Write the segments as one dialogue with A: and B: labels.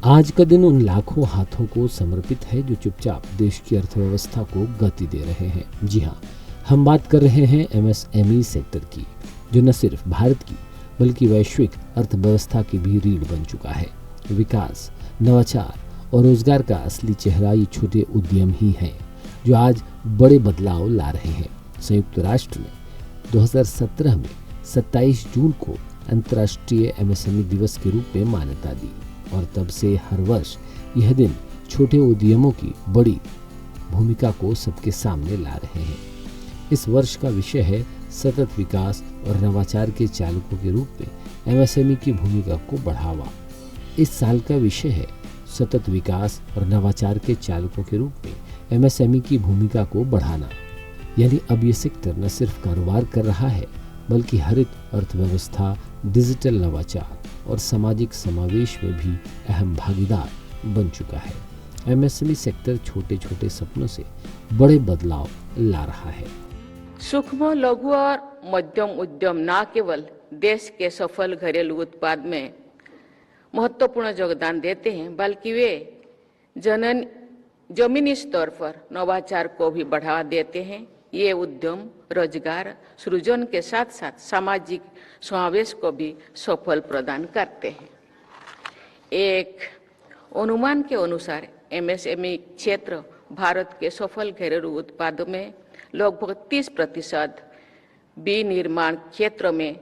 A: आज का दिन उन लाखों हाथों को समर्पित है जो चुपचाप देश की अर्थव्यवस्था को गति दे रहे हैं। जी हाँ, हम बात कर रहे हैं एमएसएमई सेक्टर की, जो न सिर्फ भारत की बल्कि वैश्विक अर्थव्यवस्था की भी रीढ़ बन चुका है। विकास, नवाचार और रोजगार का असली चेहरा ये छोटे उद्यम ही हैं, जो आज बड़े बदलाव ला रहे हैं। संयुक्त राष्ट्र ने 2017 में 27 जून को अंतर्राष्ट्रीय एमएसएमई दिवस के रूप में मान्यता दी और तब से हर वर्ष यह दिन छोटे उद्यमों की बड़ी भूमिका को सबके सामने ला रहे हैं। इस वर्ष का विषय है सतत विकास और नवाचार के चालकों के रूप में एमएसएमई की भूमिका को बढ़ावा। इस साल का विषय है सतत विकास और नवाचार के चालकों के रूप में एमएसएमई की भूमिका को बढ़ाना। यानी अब ये सेक्टर न सिर्फ कारोबार कर रहा है बल्कि हरित अर्थव्यवस्था, डिजिटल नवाचार और सामाजिक समावेश में भी अहम भागीदार बन चुका है। एमएसएमई सेक्टर छोटे छोटे सपनों से बड़े बदलाव ला रहा है।
B: सूक्ष्म, लघु और मध्यम उद्यम न केवल देश के सफल घरेलू उत्पाद में महत्वपूर्ण योगदान देते हैं, बल्कि वे जमीनी स्तर पर नवाचार को भी बढ़ावा देते हैं। ये उद्यम रोजगार सृजन के साथ साथ सामाजिक समावेश को भी सफल प्रदान करते हैं। एक अनुमान के अनुसार एमएसएमई क्षेत्र भारत के सफल घरेलू उत्पादों में लगभग 30%, विनिर्माण क्षेत्र में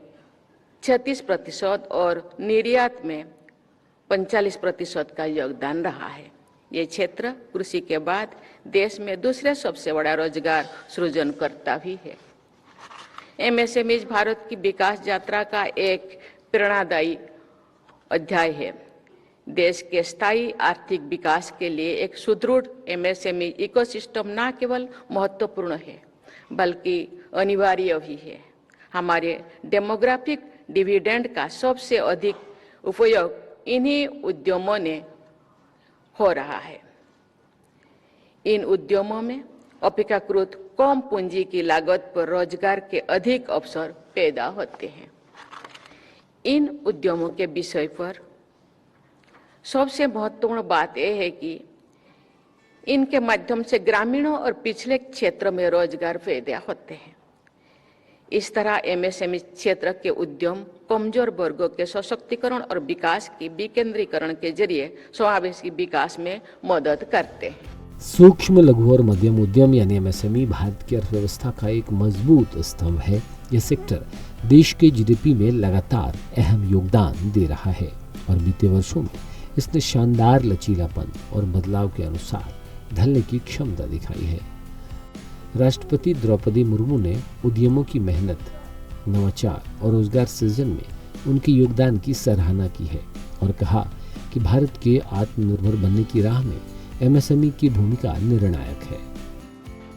B: 36% और निर्यात में 45% का योगदान रहा है। ये क्षेत्र कृषि के बाद देश में दूसरे सबसे बड़ा रोजगार सृजनकर्ता भी है। एमएसएमई भारत की विकास यात्रा का एक प्रेरणादायी अध्याय है। देश के स्थायी आर्थिक विकास के लिए एक सुदृढ़ एमएसएमई इकोसिस्टम न केवल महत्वपूर्ण है बल्कि अनिवार्य भी है। हमारे डेमोग्राफिक डिविडेंड का सबसे अधिक उपयोग इन्हीं उद्यमों ने हो रहा है। इन उद्यमों में अपेक्षाकृत कम पूंजी की लागत पर रोजगार के अधिक अवसर पैदा होते हैं। इन उद्यमों के विषय पर सबसे महत्वपूर्ण बात यह है कि इनके माध्यम से ग्रामीणों और पिछले क्षेत्रों में रोजगार पैदा होते हैं। इस तरह एमएसएमई क्षेत्र के उद्यम कमजोर वर्गों के सशक्तिकरण और विकास की विकेंद्रीकरण के जरिए समावेशी विकास में मदद करते हैं।
A: सूक्ष्म, लघु और मध्यम उद्यम यानी एमएसएमई भारत की अर्थव्यवस्था का एक मजबूत स्तंभ है। यह सेक्टर देश के जीडीपी में लगातार अहम योगदान दे रहा है और बीते वर्षों में इसने शानदार लचीलापन और बदलाव के अनुसार ढलने की क्षमता दिखाई है। राष्ट्रपति द्रौपदी मुर्मू ने उद्यमों की मेहनत, नवाचार और रोजगार सृजन में उनके योगदान की सराहना की है और कहा कि भारत के आत्मनिर्भर बनने की राह में एमएसएमई की भूमिका निर्णायक है।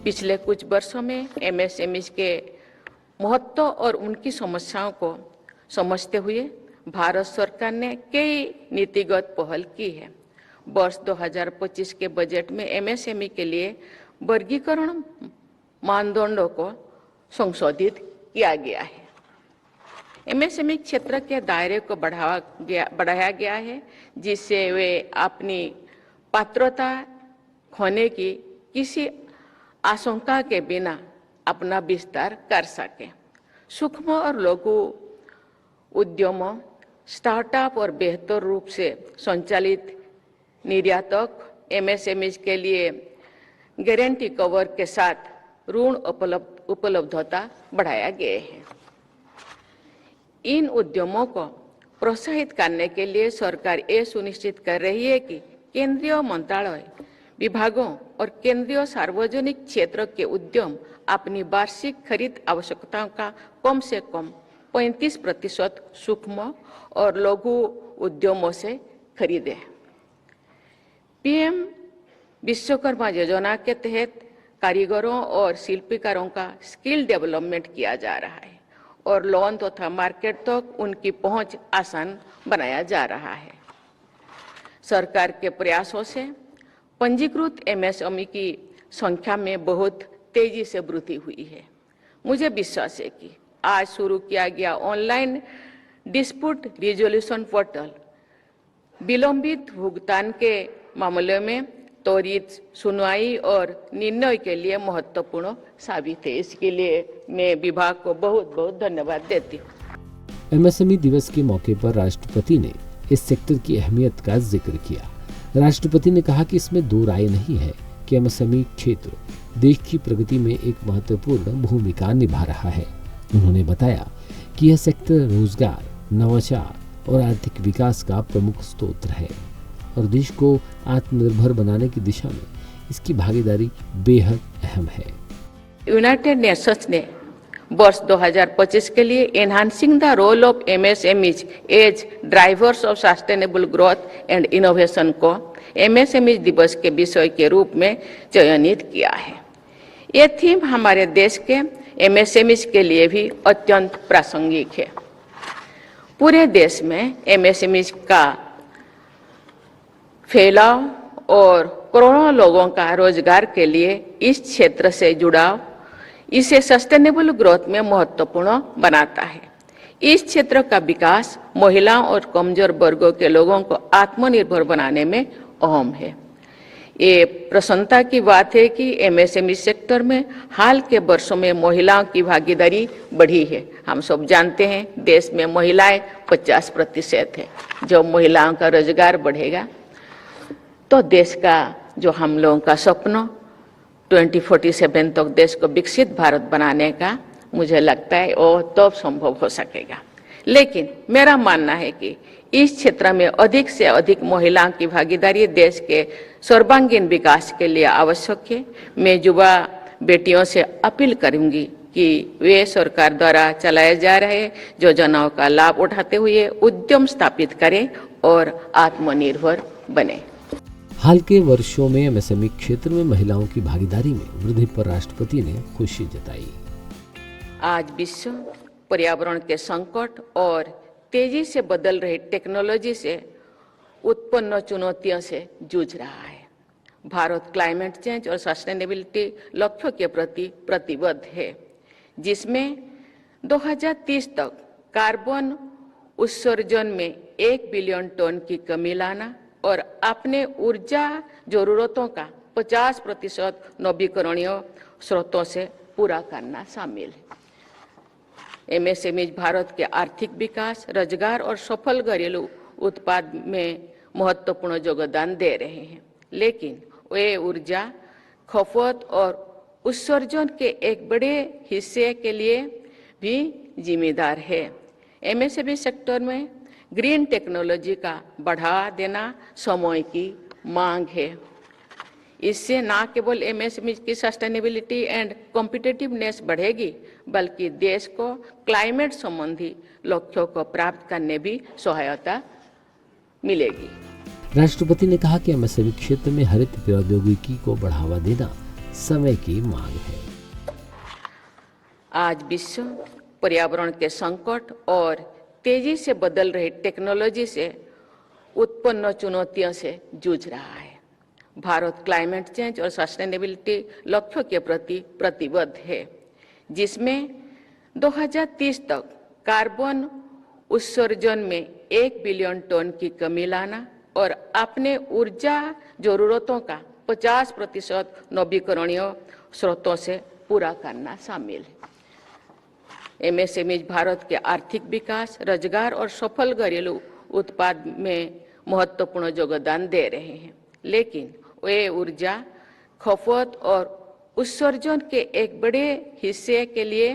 B: पिछले कुछ वर्षों में एमएसएमई के महत्व और उनकी समस्याओं को समझते हुए भारत सरकार ने कई नीतिगत पहल की है। वर्ष 2025 के बजट में एमएसएमई के लिए वर्गीकरण मानदंडों को संशोधित किया गया है। एमएसएमई क्षेत्र के दायरे को बढ़ाया गया है, जिससे वे अपनी पात्रता खोने की किसी आशंका के बिना अपना विस्तार कर सकें। सूक्ष्म और लघु उद्यमों, स्टार्टअप और बेहतर रूप से संचालित निर्यातक एमएसएमई के लिए गारंटी कवर के साथ ऋण उपलब्धता बढ़ाया गया है। इन उद्यमों को प्रोत्साहित करने के लिए सरकार ये सुनिश्चित कर रही है कि केंद्रीय मंत्रालय, विभागों और केंद्रीय सार्वजनिक क्षेत्र के उद्यम अपनी वार्षिक खरीद आवश्यकताओं का कम से कम 35% सूक्ष्म और लघु उद्यमों से खरीदें। पीएम विश्वकर्मा योजना के तहत कारीगरों और शिल्पकारों का स्किल डेवलपमेंट किया जा रहा है और लोन तथा मार्केट तक उनकी पहुंच आसान बनाया जा रहा है। सरकार के प्रयासों से पंजीकृत एमएसएमई की संख्या में बहुत तेजी से वृद्धि हुई है। मुझे विश्वास है कि आज शुरू किया गया ऑनलाइन डिस्प्यूट रिजोल्यूशन पोर्टल विलंबित भुगतान के मामले में त्वरित सुनवाई और निर्णय के लिए महत्वपूर्ण साबित है। इसके लिए मैं विभाग को बहुत बहुत धन्यवाद देती हूँ।
A: एमएसएमई दिवस के मौके पर राष्ट्रपति ने इस सेक्टर की अहमियत का जिक्र किया। राष्ट्रपति ने कहा कि इसमें दो राय नहीं है कि एमएसएमई क्षेत्र देश की प्रगति में एक महत्वपूर्ण भूमिका निभा रहा है। उन्होंने बताया कि यह सेक्टर रोजगार, नवाचार और आर्थिक विकास का प्रमुख स्रोत है और देश को आत्मनिर्भर बनाने की दिशा में इसकी भागीदारी बेहद अहम है।
B: यूनाइटेड नेशंस ने वर्ष 2025 के लिए enhancing the role of MSMEs as drivers of sustainable growth and innovation को एमएसएमईज दिवस के विषय के रूप में चयनित किया है। ये थीम हमारे देश के एमएसएमईज के लिए भी अत्यंत प्रासंगिक है। पूरे देश में एमएसएमईज का फैलाव और करोड़ों लोगों का रोजगार के लिए इस क्षेत्र से जुड़ाव इसे सस्टेनेबल ग्रोथ में महत्वपूर्ण बनाता है। इस क्षेत्र का विकास महिलाओं और कमजोर वर्गों के लोगों को आत्मनिर्भर बनाने में अहम है। ये प्रसन्नता की बात है कि एमएसएमई सेक्टर में हाल के वर्षों में महिलाओं की भागीदारी बढ़ी है। हम सब जानते हैं देश में महिलाएं 50% है। जब महिलाओं का रोजगार बढ़ेगा तो देश का जो हम लोगों का सपना 2047 तक देश को विकसित भारत बनाने का मुझे लगता है वो तब संभव हो सकेगा। लेकिन मेरा मानना है कि इस क्षेत्र में अधिक से अधिक महिलाओं की भागीदारी देश के सर्वांगीण विकास के लिए आवश्यक है। मैं युवा बेटियों से अपील करूंगी कि वे सरकार द्वारा चलाए जा रहे योजनाओं का लाभ उठाते हुए उद्यम स्थापित करें और आत्मनिर्भर बने।
A: हाल के वर्षों में एमएसएमई क्षेत्र में महिलाओं की भागीदारी में वृद्धि पर राष्ट्रपति ने खुशी जताई।
B: आज विश्व पर्यावरण के संकट और तेजी से बदल रही टेक्नोलॉजी से उत्पन्न चुनौतियों से जूझ रहा है। भारत क्लाइमेट चेंज और सस्टेनेबिलिटी लक्ष्यों के प्रति प्रतिबद्ध है, जिसमें 2030 तक कार्बन उत्सर्जन में 1 बिलियन टन की कमी लाना और अपने ऊर्जा जरूरतों का 50% नवीकरणीय स्रोतों से पूरा करना शामिल है। एमएसएमईज भारत के आर्थिक विकास, रोजगार और सफल घरेलू उत्पाद में महत्वपूर्ण योगदान दे रहे हैं, लेकिन वे ऊर्जा खपत और उत्सर्जन के एक बड़े हिस्से के लिए भी जिम्मेदार है। एमएसएमई सेक्टर में ग्रीन टेक्नोलॉजी का बढ़ावा देना समय की मांग है। इससे न केवल एमएसएमई की सस्टेनेबिलिटी एंड कॉम्पिटिटिवनेस बढ़ेगी, बल्कि देश को क्लाइमेट संबंधी लक्ष्यों को प्राप्त करने भी सहायता मिलेगी।
A: राष्ट्रपति ने कहा कि एमएसएमई क्षेत्र में हरित प्रौद्योगिकी को बढ़ावा देना समय की मांग है।
B: आज विश्व पर्यावरण के संकट और तेजी से बदल रही टेक्नोलॉजी से उत्पन्न चुनौतियों से जूझ रहा है। भारत क्लाइमेट चेंज और सस्टेनेबिलिटी लक्ष्यों के प्रति प्रतिबद्ध है, जिसमें 2030 तक कार्बन उत्सर्जन में 1 बिलियन टन की कमी लाना और अपने ऊर्जा जरूरतों का 50% नवीकरणीय स्रोतों से पूरा करना शामिल है। एमएसएमईज भारत के आर्थिक विकास, रोजगार और सफल घरेलू उत्पाद में महत्वपूर्ण योगदान दे रहे हैं, लेकिन वे ऊर्जा खपत और उत्सर्जन के एक बड़े हिस्से के लिए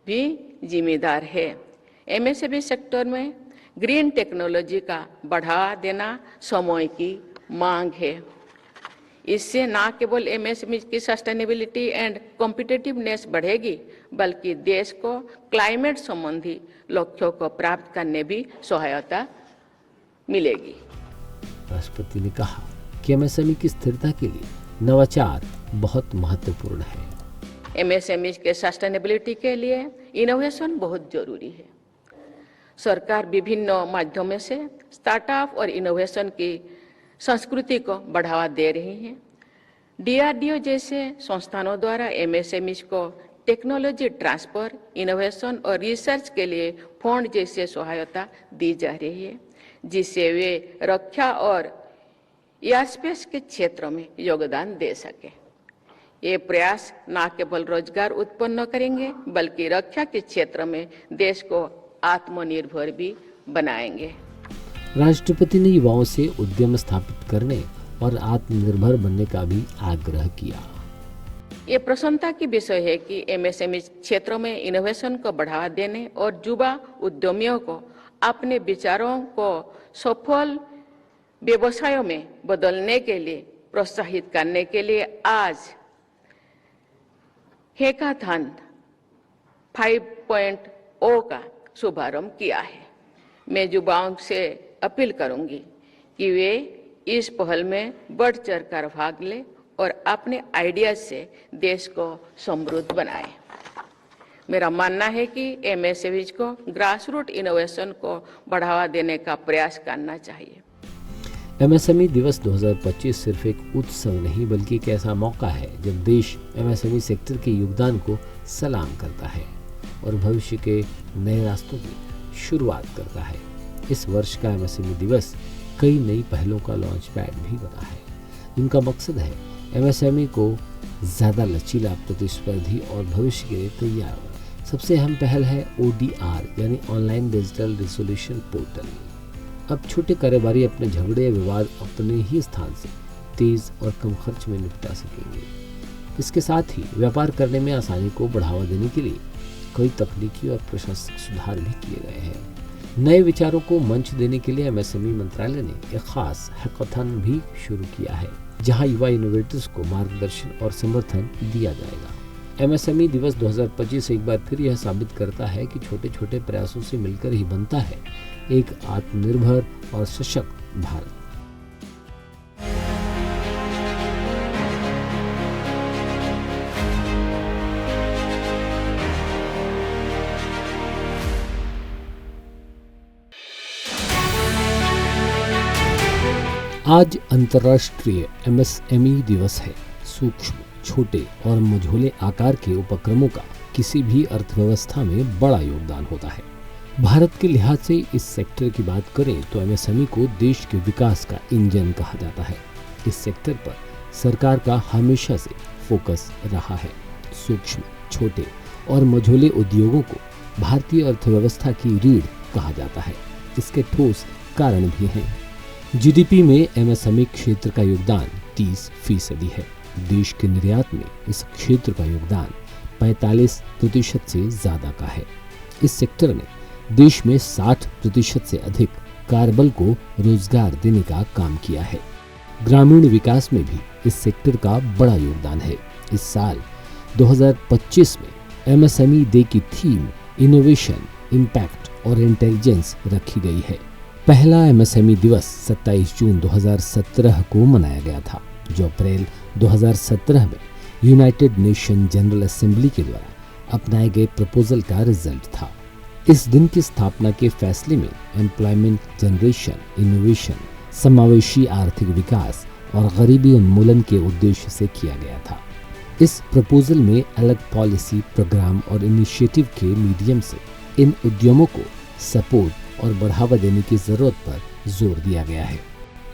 B: भी जिम्मेदार है। एमएसएमई सेक्टर में ग्रीन टेक्नोलॉजी का बढ़ावा देना समय की मांग है। इससे न केवल एमएसएमई की सस्टेनेबिलिटी एंड कॉम्पिटिटिवनेस बढ़ेगी, बल्कि देश को क्लाइमेट संबंधी लक्ष्यों को प्राप्त करने भी सहायता मिलेगी।
A: राष्ट्रपति ने कहा कि एमएसएमई की स्थिरता के लिए नवाचार बहुत महत्वपूर्ण है।
B: एमएसएमई के सस्टेनेबिलिटी के लिए इनोवेशन बहुत जरूरी है। सरकार विभिन्न माध्यमों से स्टार्टअप और इनोवेशन की संस्कृति को बढ़ावा दे रही है। डीआरडीओ जैसे संस्थानों द्वारा एमएसएमई को टेक्नोलॉजी ट्रांसफर, इनोवेशन और रिसर्च के लिए फंड जैसे सहायता दी जा रही है, जिससे वे रक्षा और एयरस्पेस के क्षेत्रों में योगदान दे सके। ये प्रयास न केवल रोजगार उत्पन्न करेंगे बल्कि रक्षा के क्षेत्र में देश को आत्मनिर्भर भी बनाएंगे।
A: राष्ट्रपति ने युवाओं से उद्यम स्थापित करने और आत्मनिर्भर बनने का भी आग्रह किया।
B: ये प्रसन्नता की विषय है कि एमएसएमई क्षेत्रों में इनोवेशन को बढ़ावा देने और युवा उद्यमियों को अपने विचारों को सफल व्यवसायों में बदलने के लिए प्रोत्साहित करने के लिए आज हैकाथन 5.0 का शुभारंभ किया है। मैं युवाओं से अपील करूंगी कि वे इस पहल में बढ़ चढ़कर भाग लें और अपने आइडिया से देश को समृद्ध बनाएं। मेरा मानना है कि एमएसएमई को ग्रासरूट इनोवेशन को बढ़ावा देने का प्रयास करना चाहिए।
A: एमएसएमई दिवस 2025 सिर्फ एक उत्सव नहीं बल्कि एक ऐसा मौका है जब देश एमएसएमई सेक्टर के योगदान को सलाम करता है और भविष्य के नए रास्तों की शुरुआत करता है। इस वर्ष का एमएसएमई दिवस कई नई पहलों का लॉन्च पैड भी बना है, जिनका मकसद है एमएसएमई को ज़्यादा लचीला, प्रतिस्पर्धी और भविष्य के लिए तैयार। सबसे अहम पहल है ODR यानी ऑनलाइन डिजिटल रिजोल्यूशन पोर्टल। अब छोटे कारोबारी अपने झगड़े या विवाद अपने ही स्थान से तेज और कम खर्च में निपटा सकेंगे। इसके साथ ही व्यापार करने में आसानी को बढ़ावा देने के लिए कई तकनीकी और प्रशासनिक सुधार भी किए गए हैं। नए विचारों को मंच देने के लिए एमएसएमई मंत्रालय ने एक खास हैकाथन भी शुरू किया है, जहां युवा इनोवेटर्स को मार्गदर्शन और समर्थन दिया जाएगा। एमएसएमई दिवस 2025 एक बार फिर यह साबित करता है कि छोटे छोटे प्रयासों से मिलकर ही बनता है एक आत्मनिर्भर और सशक्त भारत। आज अंतर्राष्ट्रीय एमएसएमई दिवस है। सूक्ष्म, छोटे और मझोले आकार के उपक्रमों का किसी भी अर्थव्यवस्था में बड़ा योगदान होता है। भारत के लिहाज से इस सेक्टर की बात करें तो एमएसएमई को देश के विकास का इंजन कहा जाता है। इस सेक्टर पर सरकार का हमेशा से फोकस रहा है। सूक्ष्म, छोटे और मझोले उद्योगों को भारतीय अर्थव्यवस्था की रीढ़ कहा जाता है। इसके ठोस कारण भी हैं। जीडीपी में एमएसएमई क्षेत्र का योगदान 30% है। देश के निर्यात में इस क्षेत्र का योगदान 45% से ज्यादा का है। इस सेक्टर ने देश में 60% से अधिक कार्यबल को रोजगार देने का काम किया है। ग्रामीण विकास में भी इस सेक्टर का बड़ा योगदान है। इस साल 2025 में एमएसएमई डे की थीम इनोवेशन, इम्पैक्ट और इंटेलिजेंस रखी गई है। पहला एमएसएमई दिवस 27 जून 2017 को मनाया गया था, जो अप्रैल 2017 में यूनाइटेड नेशन जनरल असेंबली के द्वारा अपनाए गए प्रपोजल का रिजल्ट था। इस दिन की स्थापना के फैसले में एम्प्लॉयमेंट जनरेशन, इनोवेशन, समावेशी आर्थिक विकास और गरीबी उन्मूलन के उद्देश्य से किया गया था। इस प्रपोजल में अलग पॉलिसी, प्रोग्राम और इनिशिएटिव के मीडियम से इन उद्यमों को सपोर्ट और बढ़ावा देने की जरूरत पर जोर दिया गया है।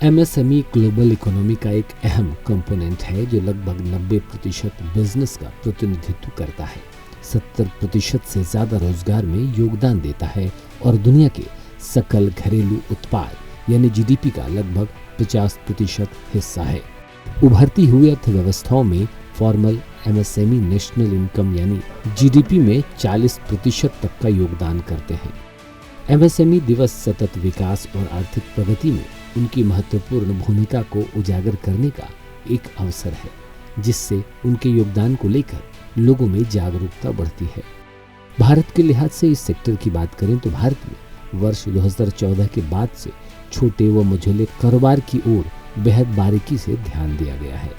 A: एमएसएमई ग्लोबल इकोनॉमी का एक अहम कंपोनेंट है जो लगभग 90% बिजनेस का प्रतिनिधित्व करता है, 70% से ज्यादा रोजगार में योगदान देता है और दुनिया के सकल घरेलू उत्पाद यानी जीडीपी का लगभग 50% हिस्सा है। उभरती हुई अर्थव्यवस्थाओं में फॉर्मल एमएसएमई नेशनल इनकम यानी जीडीपी में 40% तक का योगदान करते हैं। एमएसएमई दिवस सतत विकास और आर्थिक प्रगति में उनकी महत्वपूर्ण भूमिका को उजागर करने का एक अवसर है, जिससे उनके योगदान को लेकर लोगों में जागरूकता बढ़ती है। भारत के लिहाज से इस सेक्टर की बात करें तो भारत में वर्ष 2014 के बाद से छोटे व मझोले कारोबार की ओर बेहद बारीकी से ध्यान दिया गया है,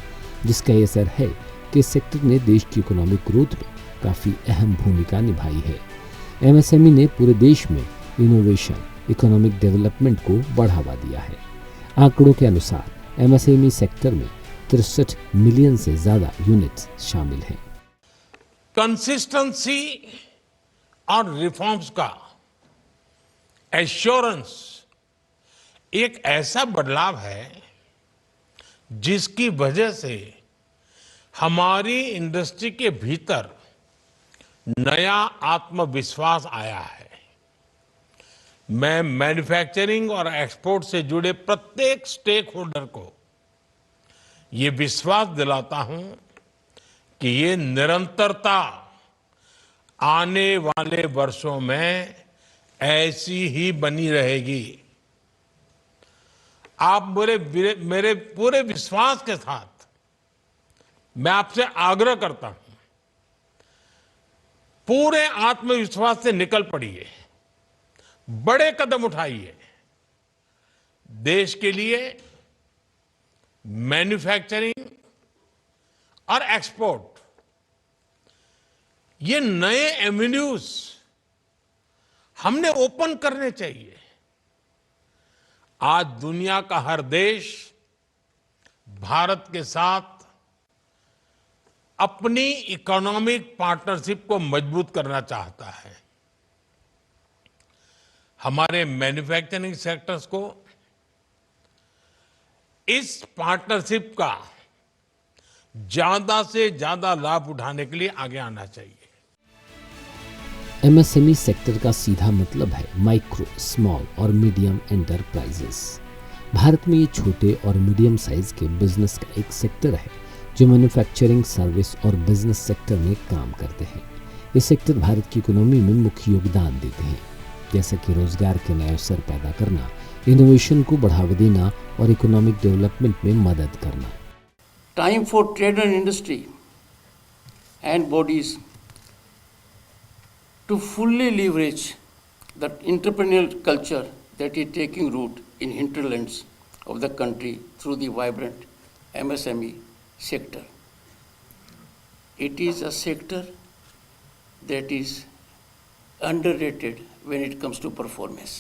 A: जिसका ये असर है कि इस सेक्टर ने देश की इकोनॉमिक ग्रोथ में काफ़ी अहम भूमिका निभाई है। एमएसएमई ने पूरे देश में इनोवेशन, इकोनॉमिक डेवलपमेंट को बढ़ावा दिया है। आंकड़ों के अनुसार एमएसएमई सेक्टर में 63 मिलियन से ज्यादा यूनिट्स शामिल हैं।
C: कंसिस्टेंसी और रिफॉर्म्स का एश्योरेंस एक ऐसा बदलाव है जिसकी वजह से हमारी इंडस्ट्री के भीतर नया आत्मविश्वास आया है। मैं मैन्युफैक्चरिंग और एक्सपोर्ट से जुड़े प्रत्येक स्टेक होल्डर को ये विश्वास दिलाता हूं कि ये निरंतरता आने वाले वर्षों में ऐसी ही बनी रहेगी। आप मेरे पूरे विश्वास के साथ मैं आपसे आग्रह करता हूं, पूरे आत्मविश्वास से निकल पड़िए, बड़े कदम उठाइए। देश के लिए मैन्युफैक्चरिंग और एक्सपोर्ट ये नए एवेन्यूज हमने ओपन करने चाहिए। आज दुनिया का हर देश भारत के साथ अपनी इकोनॉमिक पार्टनरशिप को मजबूत करना चाहता है। हमारे मैन्युफैक्चरिंग सेक्टर्स को इस पार्टनरशिप का ज्यादा से ज्यादा लाभ उठाने के लिए आगे आना चाहिए।
A: एमएसएमई सेक्टर का सीधा मतलब है माइक्रो, स्मॉल और मीडियम एंटरप्राइजेस। भारत में ये छोटे और मीडियम साइज के बिजनेस का एक सेक्टर है जो मैन्युफैक्चरिंग, सर्विस और बिजनेस सेक्टर में काम करते हैं। ये सेक्टर भारत की इकोनॉमी में मुख्य योगदान देते हैं, जैसे कि रोजगार के नए अवसर पैदा करना, इनोवेशन को बढ़ावा देना और इकोनॉमिक डेवलपमेंट में मदद करना।
D: Time for trade and industry and bodies to fully leverage the entrepreneurial culture that is taking root in hinterlands of the country through the vibrant MSME sector. It is a sector that is underrated when it comes to performance.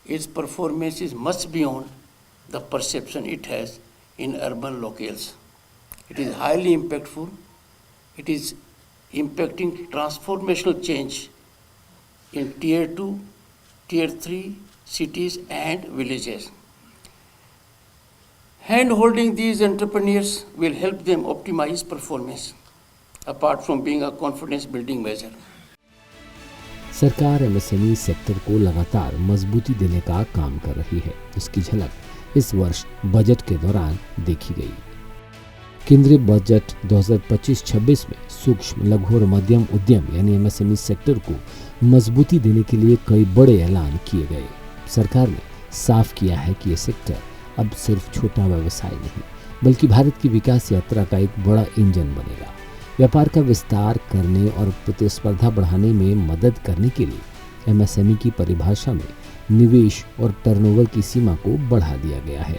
D: Its performance is much beyond the perception it has in urban locales. It is highly impactful. It is impacting transformational change in Tier 2, Tier 3 cities and villages. Hand-holding these entrepreneurs will help them optimize performance, apart from being a confidence-building measure.
A: सरकार MSME sector को लगातार मजबूती देने का काम कर रही है, जिसकी झलक इस वर्ष बजट के दौरान देखी गई। केंद्रीय बजट 2025-26 में सूक्ष्म, लघु और मध्यम उद्यम यानी एमएसएमई सेक्टर को मजबूती देने के लिए कई बड़े ऐलान किए गए। सरकार ने साफ किया है कि यह सेक्टर अब सिर्फ छोटा व्यवसाय नहीं, बल्कि भारत की विकास यात्रा का एक बड़ा इंजन बनेगा। व्यापार का विस्तार करने और प्रतिस्पर्धा बढ़ाने में मदद करने के लिए एमएसएमई की परिभाषा में निवेश और टर्नओवर की सीमा को बढ़ा दिया गया है।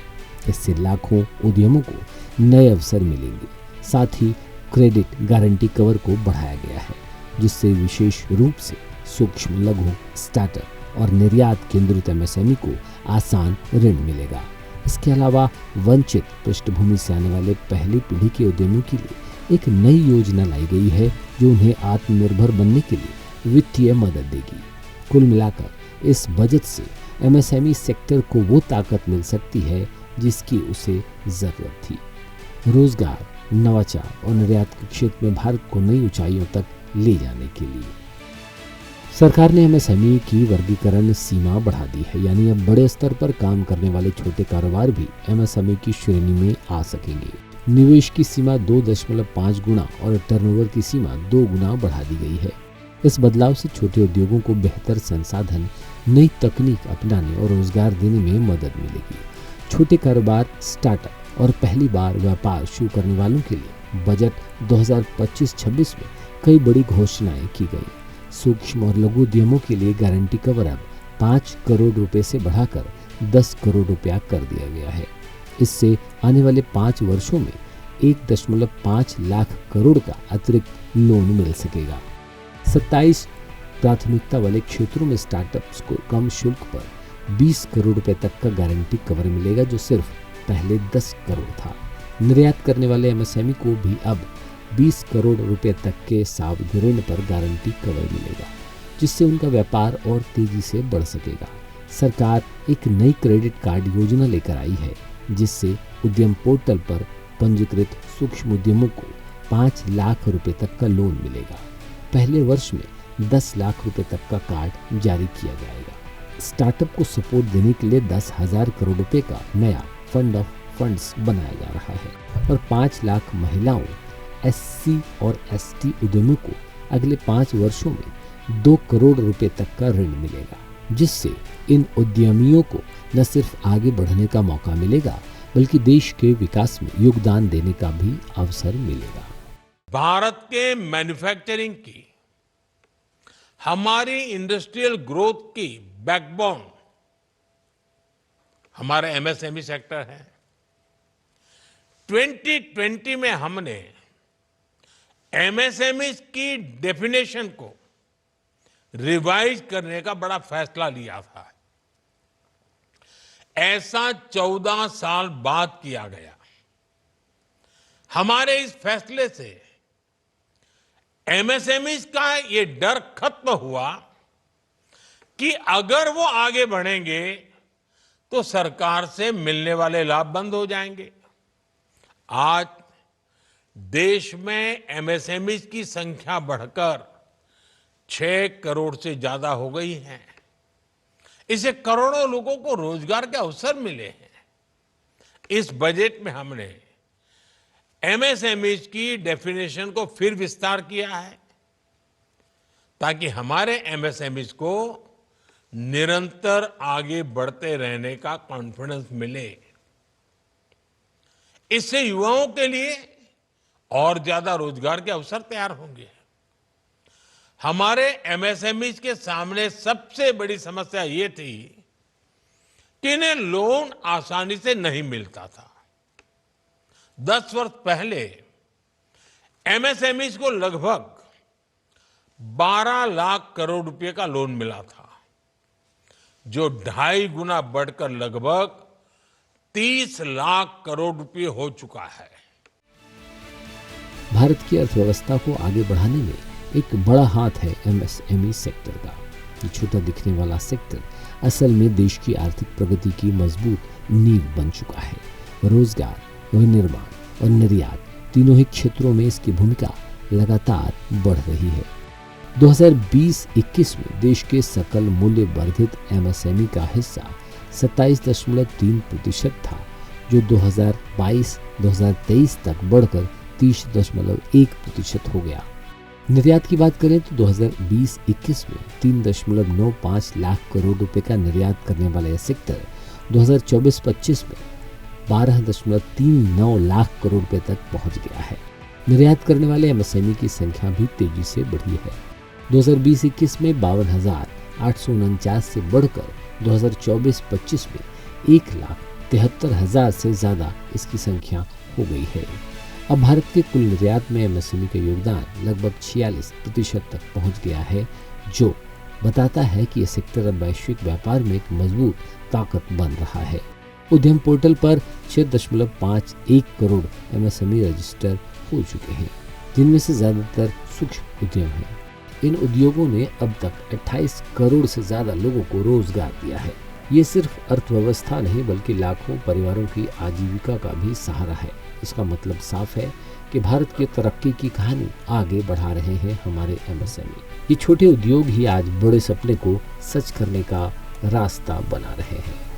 A: इससे लाखों उद्यमों को नए अवसर मिलेंगे। साथ ही क्रेडिट गारंटी कवर को बढ़ाया गया है, जिससे विशेष रूप से सूक्ष्म, लघु, स्टार्टअप और निर्यात केंद्रित एमएसएमई को आसान ऋण मिलेगा। इसके अलावा वंचित पृष्ठभूमि से आने वाले पहली पीढ़ी के उद्यमियों के लिए एक नई योजना लाई गई है जो उन्हें आत्मनिर्भर बनने के लिए वित्तीय मदद देगी। कुल मिलाकर इस बजट से एमएसएमई सेक्टर को वो ताकत मिल सकती है जिसकी उसे जरूरत थी। रोजगार, नवाचार और निर्यात के क्षेत्र में भारत को नई ऊंचाइयों तक ले जाने के लिए सरकार ने एमएसएमई की वर्गीकरण सीमा बढ़ा दी है, यानी अब बड़े स्तर पर काम करने वाले छोटे कारोबार भी एमएसएमई की श्रेणी में आ सकेंगे। निवेश की सीमा 2.5 गुना और टर्नओवर की सीमा 2 गुना बढ़ा दी गई है। इस बदलाव से छोटे उद्योगों को बेहतर संसाधन, नई तकनीक अपनाने और रोजगार देने में मदद मिलेगी। छोटे कारोबार, स्टार्टअप और पहली बार व्यापार शुरू करने वालों के लिए बजट 2025-26 में कई बड़ी घोषणाएं की गई। सूक्ष्म और लघु उद्यमों के लिए गारंटी कवर अब 5 करोड़ रुपए से बढ़ाकर 10 करोड़ रुपया कर दिया गया है। इससे आने वाले 5 वर्षों में 1.5 लाख करोड़ का अतिरिक्त लोन मिल सकेगा। 27 प्राथमिकता वाले क्षेत्रों में स्टार्टअप्स को कम शुल्क पर 20 करोड़ रुपए तक का गारंटी कवर मिलेगा, जो सिर्फ पहले 10 करोड़ था। निर्यात करने वाले एमएसएमई को भी अब 20 करोड़ रुपए तक के सावधि ऋण पर गारंटी कवर मिलेगा, जिससे उनका व्यापार और तेजी से बढ़ सकेगा। सरकार एक नई क्रेडिट कार्ड योजना लेकर आई है, जिससे उद्यम पोर्टल पर पंजीकृत सूक्ष्म उद्यमों को 5 लाख रुपए तक का लोन मिलेगा। पहले वर्ष में 10 लाख रुपए तक का कार्ड जारी किया जाएगा। स्टार्टअप को सपोर्ट देने के लिए 10,000 करोड़ रुपए का नया फंड ऑफ फंड्स बनाया जा रहा है और 5 लाख महिलाओं, SC और ST उद्यमियों को अगले 5 वर्षों में 2 करोड़ रुपए तक का ऋण मिलेगा, जिससे इन उद्यमियों को न सिर्फ आगे बढ़ने का मौका मिलेगा बल्कि देश के विकास में योगदान देने का भी अवसर मिलेगा।
C: भारत के मैन्युफैक्चरिंग की, हमारी इंडस्ट्रियल ग्रोथ की बैकबोन हमारा MSME सेक्टर है। 2020 में हमने MSME की डेफिनेशन को रिवाइज करने का बड़ा फैसला लिया था। ऐसा 14 साल बाद किया गया। हमारे इस फैसले से MSMEs का ये डर खत्म हुआ कि अगर वो आगे बढ़ेंगे तो सरकार से मिलने वाले लाभ बंद हो जाएंगे। आज देश में MSMEs की संख्या बढ़कर 6 करोड़ से ज्यादा हो गई है। इससे करोड़ों लोगों को रोजगार के अवसर मिले हैं। इस बजट में हमने MSMEs की डेफिनेशन को फिर विस्तार किया है ताकि हमारे MSMEs को निरंतर आगे बढ़ते रहने का कॉन्फिडेंस मिले। इससे युवाओं के लिए और ज्यादा रोजगार के अवसर तैयार होंगे। हमारे MSMEs के सामने सबसे बड़ी समस्या ये थी कि इन्हें लोन आसानी से नहीं मिलता था। 10 वर्ष पहले MSMEs को लगभग 12 लाख करोड़ रुपए का लोन मिला था, जो 2.5 गुना बढ़कर लगभग 30 लाख करोड़ रुपए हो चुका है।
A: भारत की अर्थव्यवस्था को आगे बढ़ाने में एक बड़ा हाथ है MSME सेक्टर का। ये छोटा दिखने वाला सेक्टर असल में देश की आर्थिक प्रगति की मजबूत नींव बन चुका है। रोजगार, विनिर्माण और निर्यात तीनों ही क्षेत्रों में इसकी भूमिका लगातार बढ़ रही है। 2020-21 में देश के सकल मूल्य वर्धित MSME का हिस्सा 27.3% था, जो 2022-2023 तक बढ़कर 30.1% हो गया। निर्यात की बात करें तो 2020-21 में 3.95 लाख करोड़ रुपए का निर्यात करने वाला यह सेक्टर 2024-25 में 12.39 लाख करोड़ रुपए तक पहुंच गया है। निर्यात करने वाले MSME की संख्या भी तेजी से बढ़ी है। 2020-21 में 52,849 से बढ़कर 2024-25 में 1,73,000 से ज्यादा इसकी संख्या हो गई है। अब भारत के कुल निर्यात में MSME का योगदान लगभग 46% तक पहुंच गया है, जो बताता है कि यह सेक्टर अब वैश्विक व्यापार में एक मजबूत ताकत बन रहा है। उद्यम पोर्टल पर 6.51 करोड़ MSME रजिस्टर हो चुके हैं, जिनमें से ज्यादातर सूक्ष्म उद्यम हैं। इन उद्योगों ने अब तक 28 करोड़ से ज्यादा लोगों को रोजगार दिया है। ये सिर्फ अर्थव्यवस्था नहीं बल्कि लाखों परिवारों की आजीविका का भी सहारा है। इसका मतलब साफ है कि भारत की तरक्की की कहानी आगे बढ़ा रहे हैं हमारे MSME। ये छोटे उद्योग ही आज बड़े सपने को सच करने का रास्ता बना रहे हैं।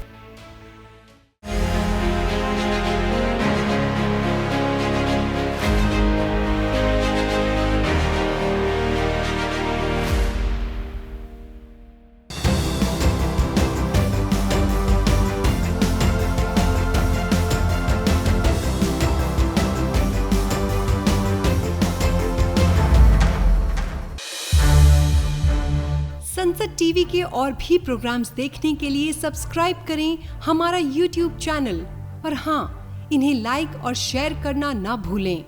E: संसद टीवी के और भी प्रोग्राम्स देखने के लिए सब्सक्राइब करें हमारा YouTube चैनल और हाँ, इन्हें लाइक और शेयर करना ना भूलें।